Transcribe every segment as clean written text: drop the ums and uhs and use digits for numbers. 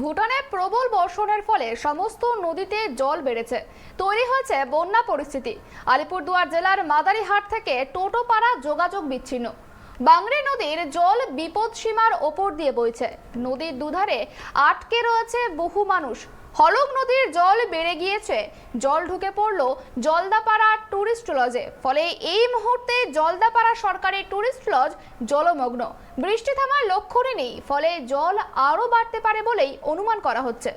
ভুটানে প্রবল বর্ষণের ফলে সমস্ত নদীতে জল বেড়েছে, তৈরি হয়েছে বন্যা পরিস্থিতি। আলিপুরদুয়ার জেলার মাদারিহাট থেকে টোটোপাড়া যোগাযোগ বিচ্ছিন্ন। বাংরি নদীর জল বিপদসীমার ওপর দিয়ে বইছে। নদীর দুধারে আটকে রয়েছে বহু মানুষ। হলং নদীর জল বেড়ে গিয়েছে, জল ঢুকে পড়লো জলদাপাড়া টুরিস্ট লজে। ফলে এই মুহূর্তে জলদাপাড়া সরকারি টুরিস্ট লজ জলমগ্ন। বৃষ্টি থামার লক্ষণই নেই, ফলে জল আরো বাড়তে পারে বলেই অনুমান করা হচ্ছে।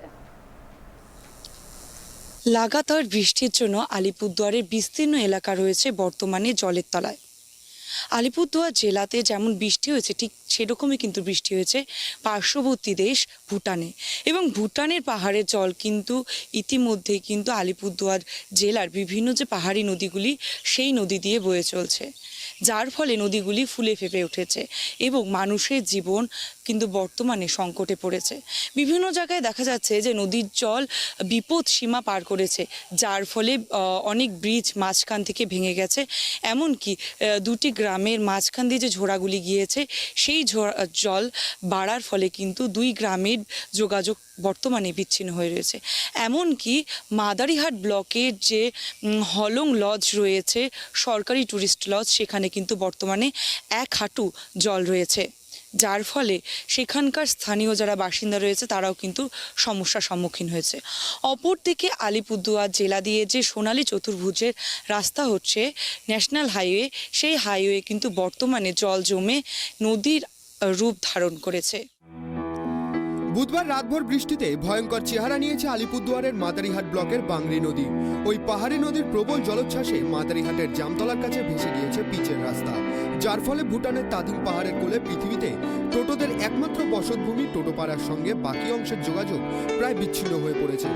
লাগাতার বৃষ্টির জন্য আলিপুরদুয়ারের বিস্তীর্ণ এলাকা রয়েছে বর্তমানে জলের তলায়। আলিপুরদুয়ার জেলাতে যেমন বৃষ্টি হয়েছে, ঠিক সেরকমই কিন্তু বৃষ্টি হয়েছে পার্শ্ববর্তী দেশ ভুটানে, এবং ভুটানের পাহাড়ের জল কিন্তু ইতিমধ্যেই কিন্তু আলিপুরদুয়ার জেলার বিভিন্ন যে পাহাড়ি নদীগুলি সেই নদী দিয়ে বয়ে চলছে, যার ফলে নদীগুলি ফুলে ফেঁপে উঠেছে এবং মানুষের জীবন কিন্তু বর্তমানে সংকটে পড়েছে। বিভিন্ন জায়গায় দেখা যাচ্ছে যে নদীর জল বিপদ সীমা পার করেছে, যার ফলে অনেক ব্রিজ মাঝখান থেকে ভেঙে গেছে। এমনকি দুটি গ্রামের মাঝখান দিয়ে যে ঝোড়াগুলি গিয়েছে, সেই জল বাড়ার ফলে কিন্তু দুই গ্রামের যোগাযোগ বর্তমানে বিচ্ছিন্ন হয়ে রয়েছে। এমনকি মাদারিহাট ব্লকের যে হলং লজ রয়েছে, সরকারি টুরিস্ট লজ, সেখানে কিন্তু বর্তমানে 1 হাঁটু জল রয়েছে, যার ফলে সেখানকার স্থানীয় যারা বাসিন্দা রয়েছে তারাও কিন্তু সমস্যার সম্মুখীন হয়েছে। অপরদিকে আলিপুরদুয়ার জেলা দিয়ে যে সোনালী চতুর্ভুজের রাস্তা হচ্ছে ন্যাশনাল হাইওয়ে, সেই হাইওয়ে কিন্তু বর্তমানে জল জমে নদীর রূপ ধারণ করেছে। বুধবার রাতভর বৃষ্টিতে ভয়ঙ্কর চেহারা নিয়েছে আলিপুরদুয়ারের মাদারিহাট ব্লকের বাংরি নদী। ওই পাহাড়ি নদীর প্রবল জলোচ্ছ্বাসে মাদারিহাটের জামতলার কাছে ভেসে গিয়েছে পিচের রাস্তা, যার ফলে ভুটানের তাদিং পাহাড়ের কোলে পৃথিবীতে টোটোদের একমাত্র বসতভূমি টোটোপাড়ার সঙ্গে বাকি অংশের যোগাযোগ প্রায় বিচ্ছিন্ন হয়ে পড়েছে।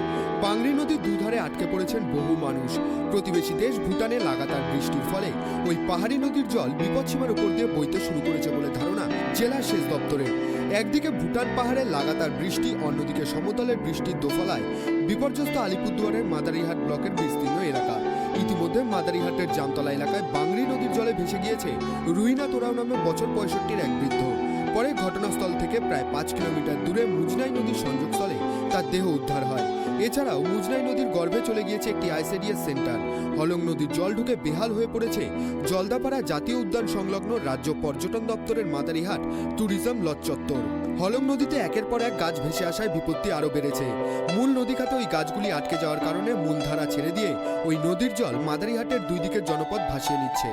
বাংরি নদীর দুধারে আটকে পড়েছেন বহু মানুষ। প্রতিবেশী দেশ ভুটানে লাগাতার বৃষ্টির ফলে ওই পাহাড়ি নদীর জল বিপদসীমার উপর দিয়ে বইতে শুরু করেছে বলে ধারণা জেলা সেচ দপ্তরের। একদিকে ভুটান পাহাড়ে লাগাতার বৃষ্টি, অন্যদিকে সমতলের বৃষ্টির দোফালায় বিপর্যস্ত আলিপুরদুয়ারের মাদারিহাট ব্লকের বিস্তীর্ণ এলাকা। ইতিমধ্যে মাদারিহাটের জামতলা এলাকায় বাংরি নদীর জলে ভেসে গিয়েছে রুইনা তোরাও নামে বছর 65-র এক বৃদ্ধ। পরে ঘটনাস্থল থেকে প্রায় 5 কিলোমিটার দূরে মুজনাই নদীর সংযোগস্থলে তার দেহ উদ্ধার হয়। এছাড়াও মুজনাই নদীর গর্ভে চলে গিয়েছে একটি আইসিডিএস সেন্টার। হলং নদীর জল ঢুকে বেহাল হয়ে পড়েছে জলদাপাড়া জাতীয় উদ্যান সংলগ্ন রাজ্য পর্যটন দপ্তরের মাদারিহাট ট্যুরিজম লজ চত্বর। হলং নদীতে একের পর এক গাছ ভেসে আসায় বিপত্তি আরও বেড়েছে। মূল নদী খাতে ওই গাছগুলি আটকে যাওয়ার কারণে মূলধারা ছেড়ে দিয়ে ওই নদীর জল মাদারিহাটের দুই দিকের জনপদ ভাসিয়ে নিচ্ছে।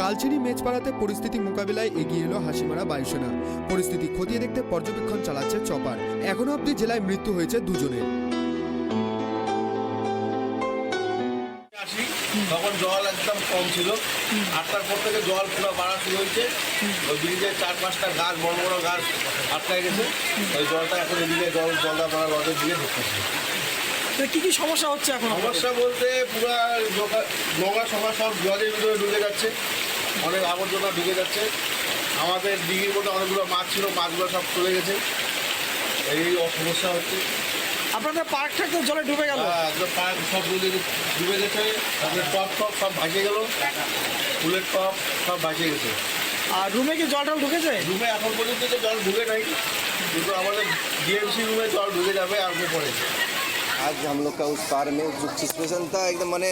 কালচিনি মেচপাড়াতে পরিস্থিতি মোকাবিলায় এগিয়ে এলো হাসিমারা বায়ুসেনা। পরিস্থিতি খতিয়ে দেখতে পর্যবেক্ষণ চালাচ্ছে চপার। এখনো অবধি জেলায় মৃত্যু হয়েছে 2 জনের। তখন জল একদম কম ছিল, 8টার পর থেকে জল পুরো বাড়া শুরু হয়েছে। ওই ব্রিজের 4-5টা গাছ, বড় বড় গাছ আটকায় গেছে। ওই জলটা এখন এদিকে জলদাপাড়া লজের দিকে ঢুকতেছে। কি কি সমস্যা হচ্ছে এখন? সমস্যা বলতে পুরো নোংরা সব জলের ভিতরে ঢুকে যাচ্ছে, অনেক আবর্জনা ঢুকে যাচ্ছে। আমাদের দিঘির মধ্যে অনেকগুলো মাছ ছিল, মাছগুলো সব চলে গেছে। এই সমস্যা হচ্ছে। আপনাদের পার্কটা তো জলে ডুবে গেল? পার্ক সব ডুবে গেছে, তারপরে টপ সব ভাসিয়ে গেল, ফুলের টপ সব ভাসিয়ে গেছে। আর রুমে কি জলটা ঢুকেছে? রুমে এখন পর্যন্ত তো জল ঢুকে নাই, কিন্তু আমাদের ডিএমসি রুমে জল ঢুকে যাবে আগে পরে। आज हम लोग का उस पार में जो सिचुएशन था एकदम मैंने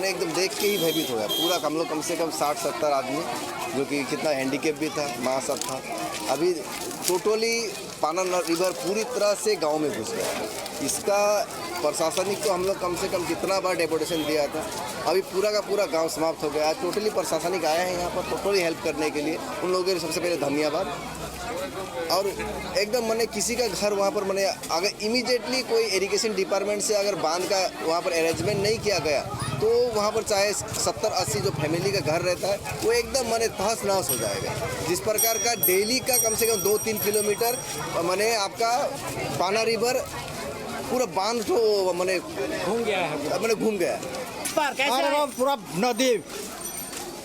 एकदम देख के ही भयभीत हो गया। पूरा हम लोग कम से कम 60-70 आदमी, जो कि कितना हैंडीकेप भी था, माँ सब था। अभी टोटली पाना रिवर पूरी तरह से गांव में घुस गया। इसका प्रशासनिक तो हम लोग कम से कम कितना बार डेपुटेशन दिया था, अभी पूरा का पूरा गांव समाप्त हो गया। आज टोटली प्रशासनिक आया है यहाँ पर टोटली हेल्प करने के लिए। उन लोगों के सबसे पहले धन्यवाद। और एकदम मैंने किसी का घर वहाँ पर मैंने अगर इमीडिएटली कोई इरिगेशन डिपार्टमेंट से अगर बांध का वहाँ पर अरेंजमेंट नहीं किया गया तो वहाँ पर चाहे 70-80 जो फैमिली का घर रहता है वो एकदम मैंने तहस नहस हो जाएगा। जिस प्रकार का डेली का कम से कम 2-3 किलोमीटर मैंने आपका पाना रिवर पूरा बांध तो मैंने घूम गया है। पूरा नदी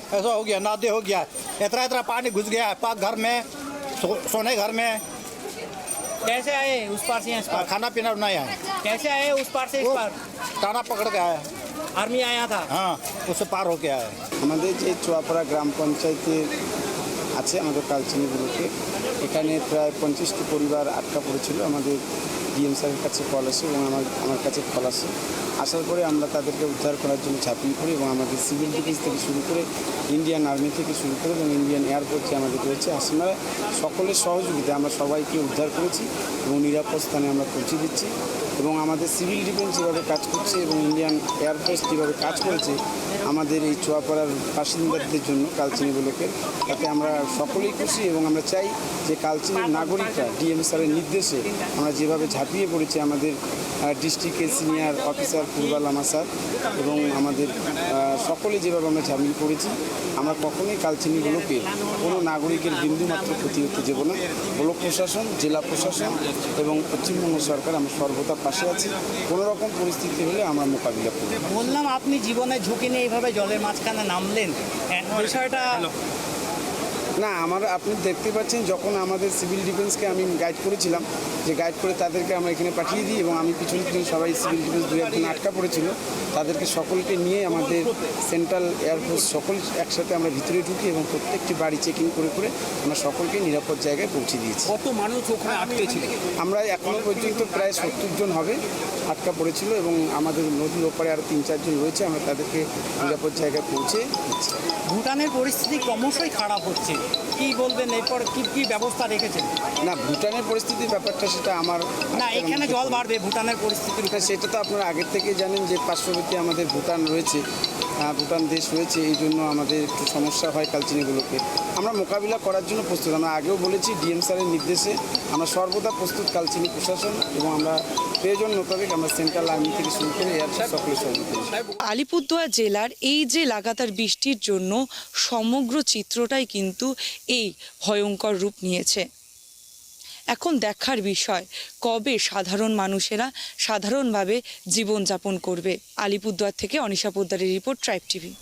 ऐसा हो गया, नदी हो गया, इतना पानी घुस गया पाक घर में, सोने घर में। कैसे आए उस पार से इस पार? खाना पीना नहीं आया। कैसे आए उस पार से इस पार? टाना पकड़ के आया। आर्मी आया था? हाँ, उससे पार होके आया। আমাদের যে চুয়াপাড়া গ্রাম পঞ্চায়েতের আছে আমাদের কালচিনিগুলোকে। এখানে প্রায় 50টি পরিবার আটকা পড়েছিল। আমাদের ডিএম স্যারের কাছে কল আসে এবং আমার কাছে কল আসে। আসার পরে আমরা তাদেরকে উদ্ধার করার জন্য ঝাঁপিয়ে পড়ি এবং আমাদের সিভিল ডিফেন্স থেকে শুরু করে ইন্ডিয়ান আর্মি থেকে শুরু করে এবং ইন্ডিয়ান এয়ারফোর্স যে আমাদের রয়েছে আমরা সকলের সহযোগিতায় আমরা সবাইকে উদ্ধার করেছি এবং নিরাপদ স্থানে আমরা পৌঁছে দিচ্ছি। এবং আমাদের সিভিল ডিফেন্স যেভাবে কাজ করছে এবং ইন্ডিয়ান এয়ারফোর্স যেভাবে কাজ করেছে আমাদের এই চুয়াপাড়ার বাসিন্দাদের জন্য কালচিনিগুলোকে, তাতে আমরা সকলেই খুশি এবং আমরা চাই যে কালচিনির নাগরিকরা ডিএম স্যারের নির্দেশে আমরা যেভাবে ঝাঁপিয়ে পড়েছি আমাদের ডিস্ট্রিক্টের সিনিয়র অফিসার পূর্বাল লামা স্যার এবং আমাদের সকলে যেভাবে আমরা ঝাঁপিয়ে পড়েছি, আমরা কখনোই কালচিনিগুলোকে কোনো নাগরিকের বিন্দুমাত্র ক্ষতি হতে দেব না। ব্লক প্রশাসন, জেলা প্রশাসন এবং পশ্চিমবঙ্গ সরকার আমরা সর্বদা পাশে আছি। কোনো রকম পরিস্থিতি হলে আমরা মোকাবিলা করব। বললাম আপনি জীবনের ঝুঁকি নিয়ে এইভাবে জলের মাঝখানে নামলেন, বিষয়টা না আপনি দেখতে পাচ্ছেন যখন আমাদের সিভিল ডিফেন্সকে আমি গাইড করেছিলাম, যে গাইড করে তাদেরকে আমরা এখানে পাঠিয়ে দিই এবং আমি পিছন সবাই সিভিল ডিফেন্স দু একদিন আটকা পড়েছিল তাদেরকে সকলকে নিয়ে আমাদের সেন্ট্রাল এয়ারফোর্স সকল একসাথে আমরা ভিতরে ঢুকি এবং প্রত্যেকটি বাড়ি চেকিং করে করে আমরা সকলকে নিরাপদ জায়গায় পৌঁছে দিয়েছি। কত মানুষ ওখানে আটকে ছিল? আমরা এখনও পর্যন্ত প্রায় 70 জন হবে আটকা পড়েছিল এবং আমাদের নদীর ওপারে আরও 3-4 জন রয়েছে, আমরা তাদেরকে নিরাপদ জায়গায় পৌঁছে দিচ্ছি। ভুটানের পরিস্থিতি ক্রমশই খারাপ হচ্ছে, কি বলবেন এরপর কি কি ব্যবস্থা রেখেছেন? না, ভুটানের পরিস্থিতির ব্যাপারটা সেটা আমার না, এখানে জল বাড়বে ভুটানের পরিস্থিতির উপর। সেটা তো আপনারা আগের থেকে জানেন যে পার্শ্ববর্তী আমাদের ভুটান রয়েছে, ভুটান দেশ রয়েছে, এই জন্য আমাদের একটু সমস্যা হয় কালচিনিগুলোকে। আমরা মোকাবিলা করার জন্য প্রস্তুত। আমরা আগেও বলেছি ডিএম স্যারের নির্দেশে আমরা সর্বদা প্রস্তুত কালচিনি প্রশাসন এবং আমরা প্রয়োজন মোতাবেক আমরা সেন্ট্রাল আর্মি থেকে শুরু করে এয়ারফোর্স সকলের সহযোগিতা। আলিপুরদুয়ার জেলার এই যে লাগাতার বৃষ্টির জন্য সমগ্র চিত্রটাই কিন্তু এই ভয়ঙ্কর রূপ নিয়েছে। এখন দেখার বিষয় কবে সাধারণ মানুষেরা সাধারণভাবে জীবনযাপন করবে। আলিপুরদুয়ার থেকে অনিশা পোদ্দারের রিপোর্ট, ট্রাইব টিভি।